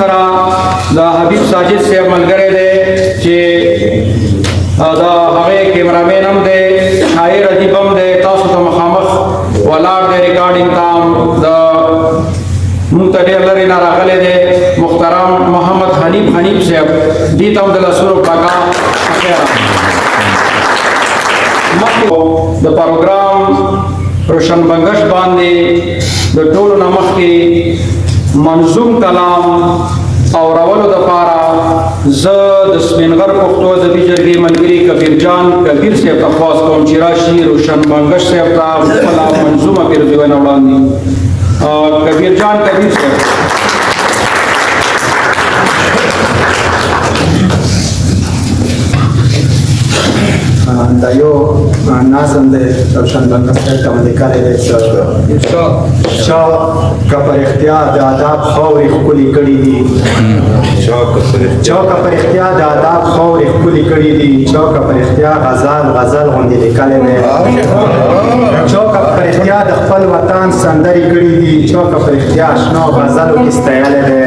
سره د حبیب ساجد صاحب ملګری دی چې د هغې کیمرامین هم دی، شاعر ادیب هم دی، تاسو ته مخامخ ولاړ دی ریکارډینګ ته هم د مونږ ته ډېر لرې نه راغلی دی محترم محمد حنیف صاحب، دې ته هم د لاسونو پاکه مخکې د پروګرام روشن بنګش باندې د ټولو نه مخکې منظوم کلام اورولو دپاره زه د سپینغر پښتو ادبي جرګې ملګري کبیر جان کبیر صاحب ته خواست کوم چې راشي روشن بنګش صاحب ته خپله منظومه پیرزوینه وړاندې. کبیر جان کبیر صاحب. دا یو نظم دی روشن بنګش صاحب ته مې لیکلی دی چې چا که پر اختیار د آداب خاورې ښکلې کړي دي، چا که پر اختیار د آداب خاورې ښکلې کړي دي، چا که پر اختیار غزل غوندې لیکلی دی، چا که پر اختیار د خپل وطن سندرې کړي دي، چا که پر اختیار شنو غزلو کې ستایلی دی،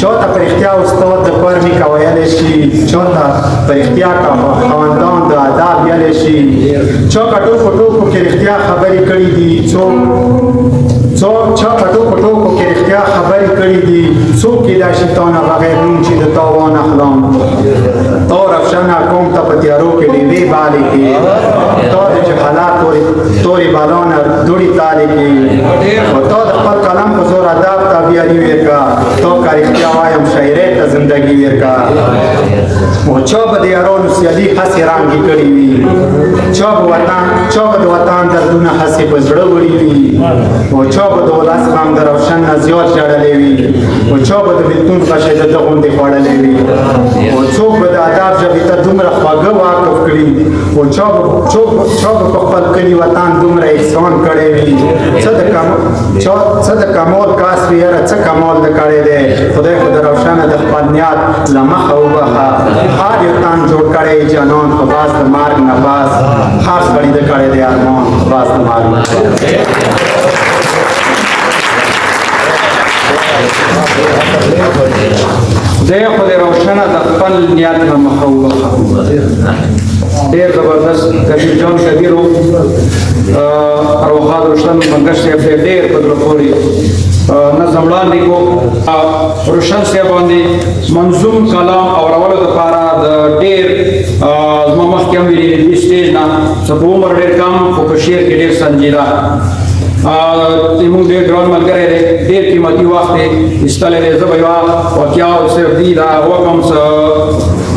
چا ته پر اختیار استاد د پر مې که ویلی شي، چا ته پر اختیار که خاوندان د آداب ویلی شي، چا که ټوکو کې رښتیا خبرې کړي دي، چا که ټوکو کې رښتیا خبرې کړي دي، څوک کېدای شي تا نه بغیر نوم چې د تاوان اخلم، تا رفشنه کوم ته په تیارو کې ډېوې بالې کړي، تا د جهالت تورې بالا نه دوړې تالې کړي، خو تا د خپل قلم په زور ادب ته بیاري ویرکړه، تا که رښتیا وایم شاعرۍ ته زندګي ویرکړه، او چا به د یارانو سیالي هسې رنګې کړي وي، چا به د وطن دردونه هسې په زړه وړي وي، او چا به د ولس غم د روشن نه زیات ژړلی وي، او چا به د بېلتون غشی د ده غوندې خوړلی وي، او څوک به د ادب ژبې ته دومره خواږه واقف کړي، او چا به په خپل کلي وطن دومره احسان کړی وي، څه د کمال کاس وي یاره څه کمال د کړی دی، خدای خو د روشنه د خپل نیت له مخه وبخه، هر یو تن جوړ کړی جانان خو باز د مرګ نه باز، هر سړي د کړی دی ارمان خو باز د مرګ نه دی خو د روشنه د خپل نیت نه مخه وبخه. ډېر زبردست کبیر جان کبیر و، ارواښاد روشن بنګش صاحب ته ډېر په زړه پورې نظم وړاندې کو. روشن صاحب باندې منظوم کلام اورولو دپاره د ډېر زما مخکې هم ویلي دې سټېج نه څه په عمر ډېر کم خو په شعر کې ډېر سنجیده زموږ ډېر ګران ملګری دی، ډېر قیمتي وخت یې ایستلی دی. زه به یوه واقعه صرف دي دا وکړم څه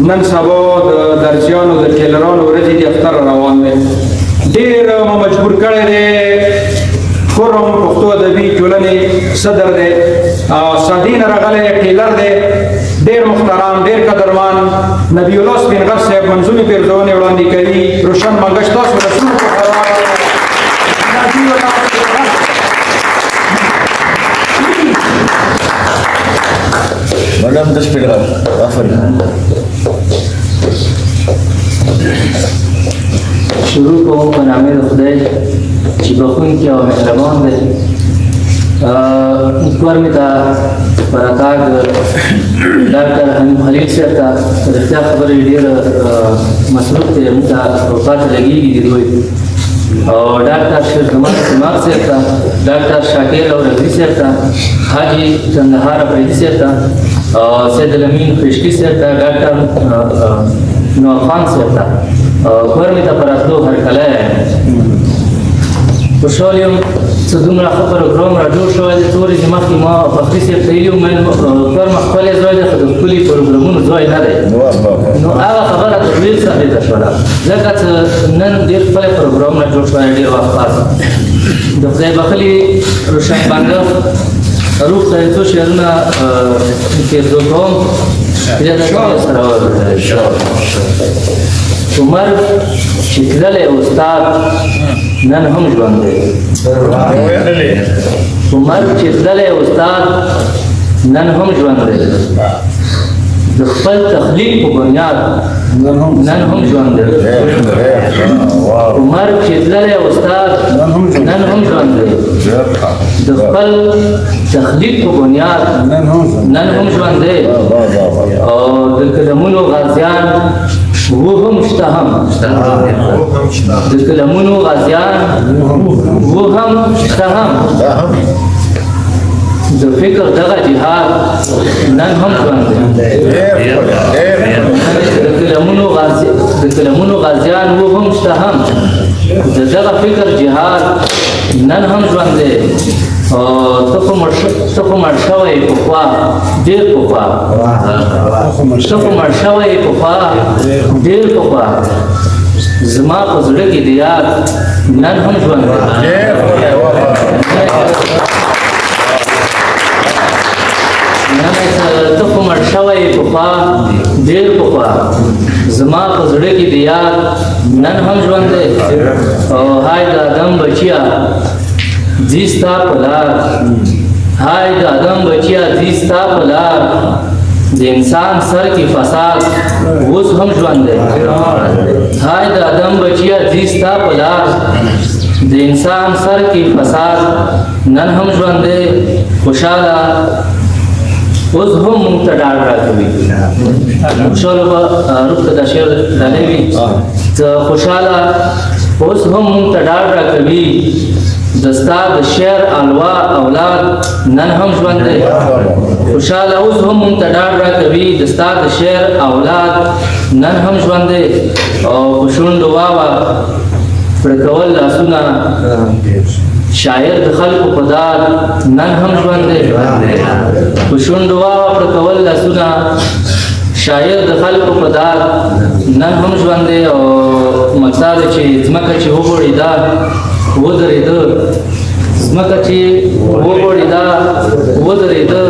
نن سبا د درزیانو د ټیلرانو ورځې دي اختر روان دی، ډېر مجبور کړی دی. خرم پښتو ادبي ټولنې صدر دی، سعدي نه راغلی ټیلر دی، ډېر محترم ډېر قدرمان نبی الله سپینغر صاحب منظومې پیرزونې وړاندې کوي. روشن بنګش تاسو رسول Madam Despedal, شروع کوم په نامه د خدای چې بخښونکی او مهربان دی. امیدوار مې ته برکات ډاکټر حنیف خلیل صاحب ته رښتیا خبرې ډېر مصروف دی، موږ ته اوقات لګېږي د دوی، او ډاکټر شیرزمان سیماق صاحب ته، ډاکټر شاکر او رضوي صاحب ته، حاجي کندهار افریدي صاحب ته، سید الامین خشکي صاحب ته، ډاکټر نور خان صاحب ته کور مې ته په راتلو هرکلی خوشحال یم څه دومره ښه پروګرام را جوړ شوی دی. څو ورځې مخکې ما فخري صاحب ته ویلي وو کور مې ښکلی ځای دی خو د ښکلي پروګرامونو ځای نه دی، نو هغه خبره تر ډېر ثابته شوله ځکه چې نن ډېر ښکلی پروګرامونه جوړ شوی ډېر وخت پاس د خدای بخلي روشن بنګش روح ته څو شعرونه پیرزو کوم بیا د سره عمر چې تللی استاد نن هم ژوند دی، عمر چې تللی استاد نن هم ژوند دی، د خپل تخلیق په بنیاد نن هم ژوند دی، عمر چې تللی استاد نن هم ژوند دی، د خپل تخلیق په بنیاد نن هم ژوند دی او د قلمونو غازیان و هم شته هم د قلمونو غازیان و هم شته هم د فکر دغه جهاد نن هم ژوند دی د قلمونو غازیان و هم شته هم د دغه فکر جهاد نن هم ژوند دی ته خو مړ شوی پخوا ډېر پخوا ته خو مړ شوی پخوا ډېر پخوا زما په زړه کې د یاد نن هم ژوند دی ته خو مړ شوی پخوا ډېر پخوا زما په زړه کې د یاد نن هم ژوند دی او های د آدم بچیا ځي ستا په لار های د آدم بچیا ځي ستا په لار د انسان سر کې فساد اوس هم ژوند دی های د آدم بچیا ځي ستا په لار د انسان سر کې فساد نن هم ژوند دی خوشاله اوس هم موږ ته ډاډ راکوي خوشاله به روح ته دا شعر ډالۍ وي ته خوشاله اوس هم موږ ته ډاډ راکوي د ستا د شعر الوا اولاد نن هم ژوند دی خوشاله اوس هم موږ ته ډاډ راکوي د ستا د شعر اولاد نن هم ژوند دی او په شونډو واوه پړکول لاسونه شاعر د خلکو په دار نن هم ژوند دی په شونډو واوه پړکول لاسونه شاعر د خلکو په دار نن هم ژوند دی او مقصد چې ځمکه چې وغوړېده ودرېده ځمکه چې وغوړېده ودرېده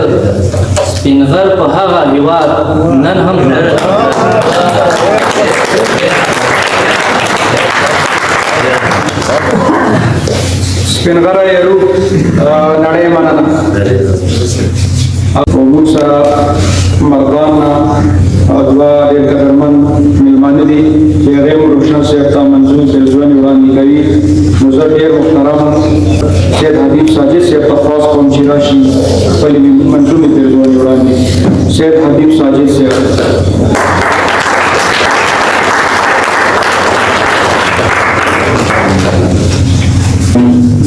سپین غر په هغه هېواد نن هم ژوند دی سپین غره یرو نړۍ مننه او موږ سره مردان دوه ډېر قدرمن مېلمانه دي چې هغې مو روشن صاحب ته منظوم پیرزونې وړاندې کوي نو زه ډېر محترم سید حبیب ساجد صاحب ته خواست کوم چې راشي خپلې منظومې پیرزونې وړاندې سید حبیب ساجد صاحب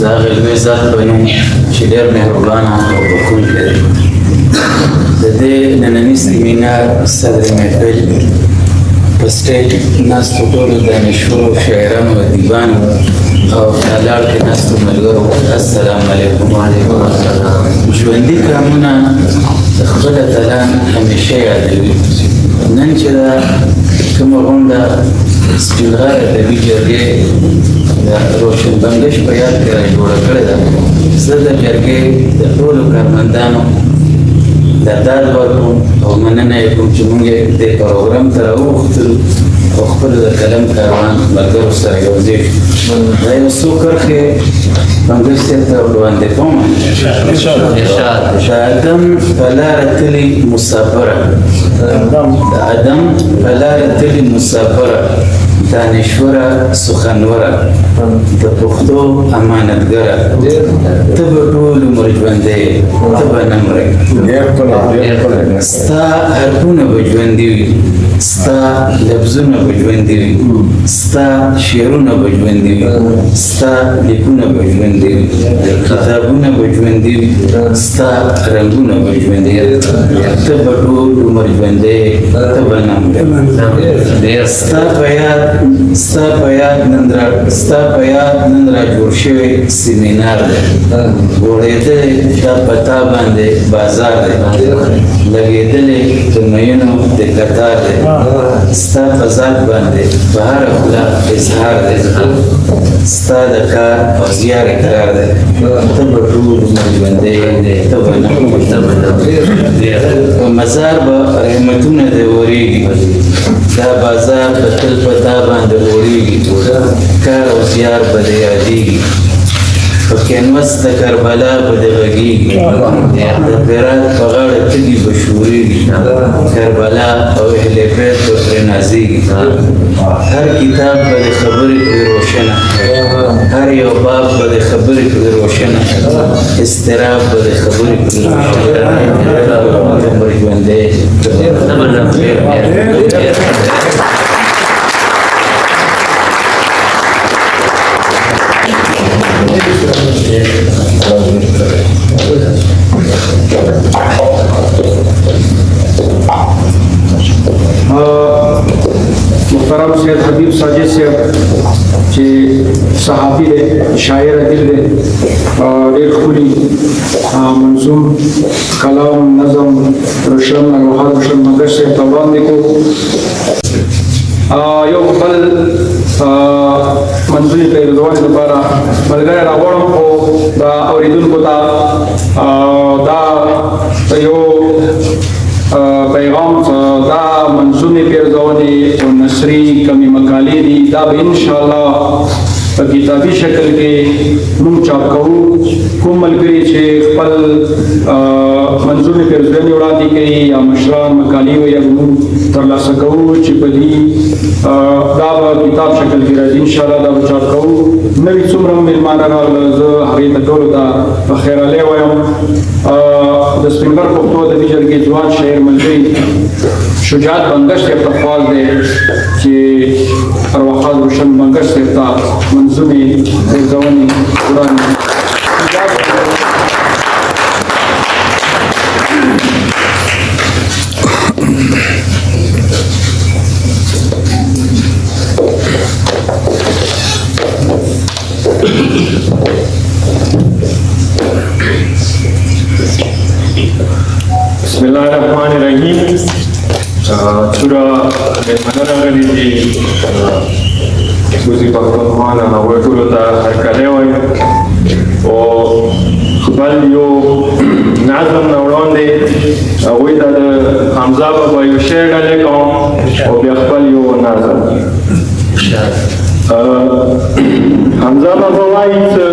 دا هغه لوی ذات به نوم چې ډېر مهربانه او بښونکی دی د دې ننني سیمینار صدر محفل په سټیج ناستو ټولو دانشورو شاعرانو ادیبانو او تالاړ کې ناستو ملګرو السلام علیکم وعلیکم السلام ژوندي کارونه د خپل اتلان همیشه یادوي نن چې دا کومه غونډه سپین غر ادبي جرګې د روشن بنګش په یاد کې راجوړه کړې ده زه د جرګې د ټولو کارمندانو درداد ورکوم او مننه یې کوم چې موږ یې دې پروګرام ته راوغوښتلو او خپلو د قلم کاروان ملګرو سره یوځای شو دا یو څو کرښې بنګش صاحب ته وړاندې کوم د ادم په لاره تللي مسافره د ادم په لاره تللي مسافره دانشوره سخنوره د پښتو امانتګره ته به ټول عمر ژوندی ته به نه مرې ستا حرفونه به ژوندي وي ستا لفظونه به ژوندي وي ستا شعرونه به ژوندي وي ستا لیکونه به ژوندي وي کتابونه به ژوندي وي ستا رنګونه به ژوندي وي ته به ټول عمر ژوندی ته به نه مرې ستا په یاد نن را جوړ شوی سیمینار دی غوړېدلی دا په تا باندې بازار دی لګېدلی د میینو د کتار دی ستا په ذات باندې په هره خوله اظهار دی ستا د کار او زیار اقرار دی ته به ټول عمر ژوندی ته به نه په مزار به رحمتونه دې ورېږي دا بازار به تل په تا باندې غوړېږي کار او زیار به دې یادېږي په کینوس د کربلا به دې غږېږي د هرات په غاړه تږي به شورېږي کربلا او اهل بیت به پرې نازېږي هر کتاب به د خبرې کړي روشنه هر یو باب به د خبرې کړي روشنه استراب به د خبرې کړي روشنه عمر ژوندی محترم سید حبیب ساجد صاحب چې صحافي دی شاعر ادیب دی ډېر ښکلي منظوم کلام نظم روشن روحان روشن مګر صاحب ته وړاندې کړو یو بل منظومې ته رضوان لپاره ملګری راغواړم خو دا اورېدونکو ته دا یو پیغام دا منظومې پیرزونې او نثري کمی مقالې دي دا به انشاءالله په کتابي شکل کې موږ چاپ کوو کوم ملګري چې خپل منظومې پیرزونې وړاندې کوي یا مشران مقالې وایي موږ ترلاسه کوو چې په دې دا به کتاب شکل کې راځي انشاءالله دا به چاپ کوو نوي څومره مېلمانه راغله زه هغې ته ټولو ته بخیرالی وایم د سپینغر پښتو ادبي جرګې ځوان شاعر ملګري شجاعت بنګش صاحب ته خواږ دی چې ارواښاد روشن بنګش صاحب ته منظومې پیرزونې وړاندې بسم الله الرحمن الرحیم سورہ میلمنه راغلي دي ګوزي پښتونخوا نه هغوی ټولو ته هرکلی وایم او خپل یو نظم نه وړاندې هغوی ته د حمزه بابا یو شعر ډالۍ کوم او بیا خپل یو نظم حمزه بابا وایي چې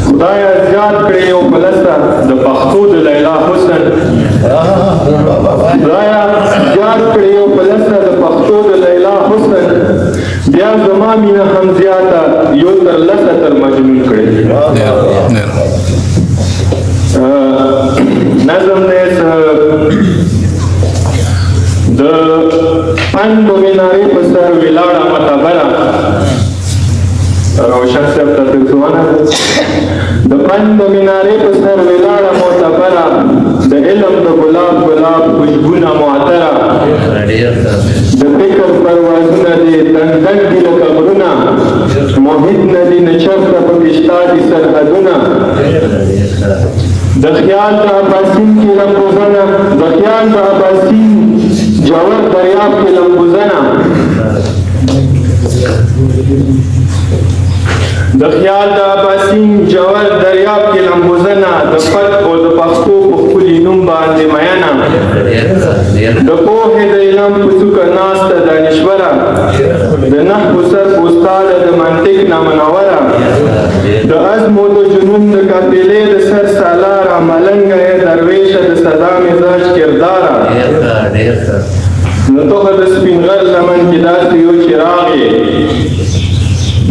خدایه زیات کړې یو پلسته د پښتو د لیلا حسن خدایه زیات کړې یو پلسته د پښتو د لیلا حسن بیا زما مینه هم زیاته یو تر لسه تر مجنون کړې نظم دی د پند و مینارې په سر ولاړه متبره روشن صاحب ته ترجمانه د پند و مینارې په سر ولاړه معتبره د علم د ګلاب ګلاب خوشبونه معطره د فکر پروازونه دي دنګ دي لکه غرونه محیط نه دي نه چرته پکې شته دي سرحدونه د خیال د اباسین کې لمبوزنه د خیال د اباسین جوور دریاب کې لمبوزنه د خیال د اباسین جوور دریاب کې لمبوزنه د پت او د پښتو په ښکلي نوم باندې مینه د پوهې د علم په څوکه ناسته دانشوره د نحو سر استاده د منطق نه منوره د عزم و د جنون د قافلې د سر سالاره ملنګه یې درویشه د سزا مزاج کرداره نو ته د سپین غر لمن کې داسې یو چراغ یې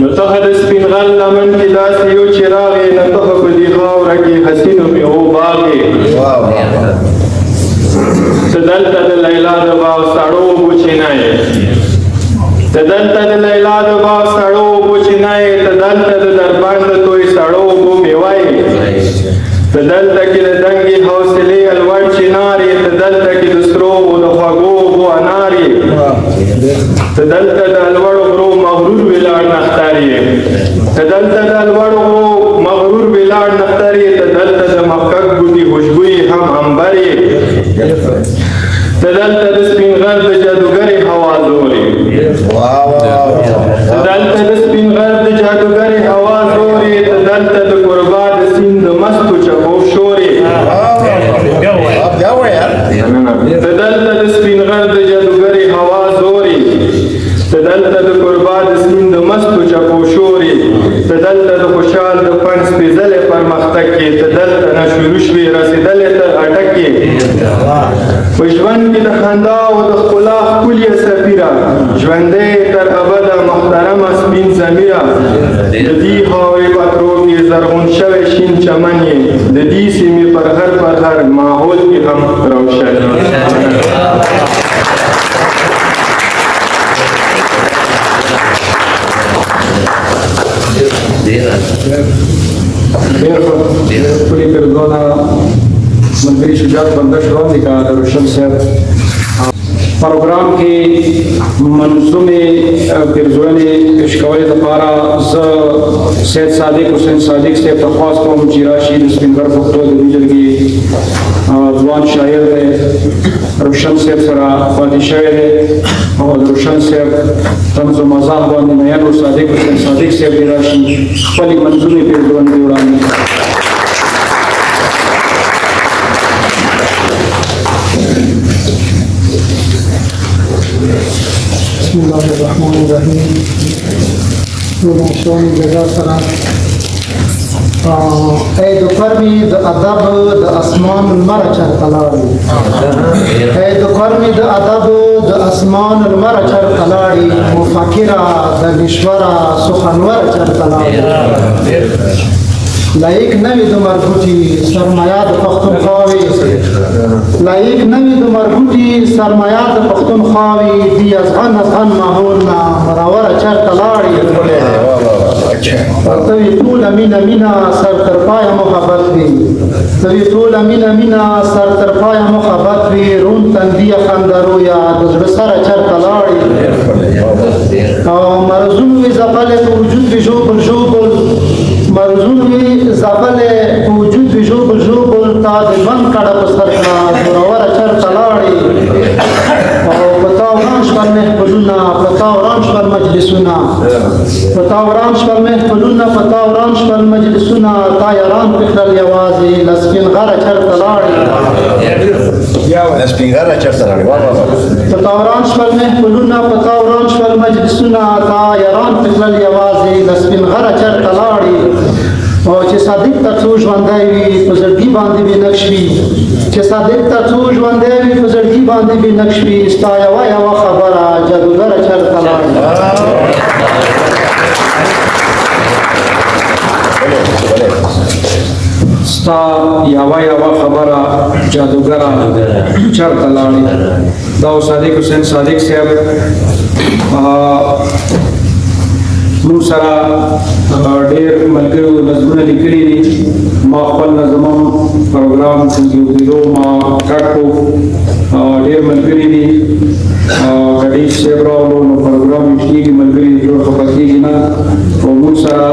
نو ته د سپین غر لمن کې داسې یو چراغ یې نه ته په دې خاوره کې حسینو میوو باغ یې ته دلته د لیلا د باغ سړو اوبو چینه یې ته دلته د لیلا د باغ سړو اوبو چینه یې ته دلته د دربند د توی سړو اوبو میوه یې ته دلته کې د دنګې حوصلې الوړ چنار یې ته دلته کې د سرو او د خوږو اوبو انار یې ته دلته د الوړو غرو مغرور ولاړ نختر یې ته دلته د الوړو غرو مغرور ولاړ نختر یې ته دلته د مفکک بوټي خوشبويي هم عنبر یې ته دلته د سپین غر د جادوګرې هوا زور یې ته دلته د سپین غر د جادوګرې هوا زور یې ته دلته د قربا د سیند د مستو چپو شور یې ته دلته د سپین غر د جادوګرې هوا زور یې ته دلته د قربا د سیند د مستو چپو شور یې ته دلته د خوشحال د فن سپېڅلې پرمختګ کې ته دلته نه شروع شوې رسېدلې تر اټک کې په ژوند کې د خندا او د ښکلا ښکلې سفیر امیره ژوندی تر ابده محترم سپین ضمیره د دې خاورې په ترو کې زرغون شوی شین چمن یې د دې سیمې پر هر ماحول کې هم روشن پوری پیرزونه ملګري شجاعت بندش وړاندې کړه د روشن صاحب پروګرام کې منظومې پیرزونې پیش کولو لپاره زه سید صادق حسین صادق صاحب ته خواست کوم چې راشي د سپینګر پښتو د دې جرګې ځوان شاعر دی روشن صاحب سره پاتې شوی دی او د روشن صاحب طنز و مزاح باندې میان و صادق حسین صادق صاحب دې راشي خپلې منظومې پیرزونې وړاندې بسم الله الرحمن الرحیم شون جزا سلام ای دو فرمی د ادب د اسمان المر چر تلاړي ای دو فرمی د ادب د اسمان المر چر تلاړي مفکره د نشورا سخنور چر تلاړي لایق نوی د مرګوټي سرمایا د پښتونخواوي لایق نوی د مرګوټي سرمایا د پښتونخواوي دی ازغن ماحول نا مراور چرته لاړي توی ټول مینا سر تر پای محبت وی توی ټول مینا سر تر پای محبت وی رون تندی خندرو یا د زړه سره چرته لاړي او مرزون وی زپاله په وجود وی جوبل مرزون وی زپاله په وجود وی جوبل تا د من کړه په سر کا زورور چرته لاړي او پتاو رانش پر محفلونا پتاو رانش پر مجلسونا پتاو رانش پر محفلونا پتاو رانش پر مجلسونا تایران پخرل یوازی لسپین غره چرته لاړي لسپین غره چرته لاړي پتاو رانش پر محفلونا پتاو رانش پر مجلسونا تایران پخرل یوازی لسپین غره چرته لاړي او چې صادق تر څو ژوندی وي په زړګي باندې به نقش وي چې صادق تر څو ژوندی وي په زړګي باندې به نقش وي ستا یوه خبره جادوګره چرته لاړي ستا یوه خبره جادوګره چرته لاړي دا صادق حسین صادق صاحب موږ سره ډېر ملګرو نظمونه لیکلي دي ما خپل نظم پروګرام څنګه ما کټ کو ډېر ملګري دي غډي صاحب راولو نو پروګرام یې کېږي ملګري جوړ خبر کېږي نه او موږ سره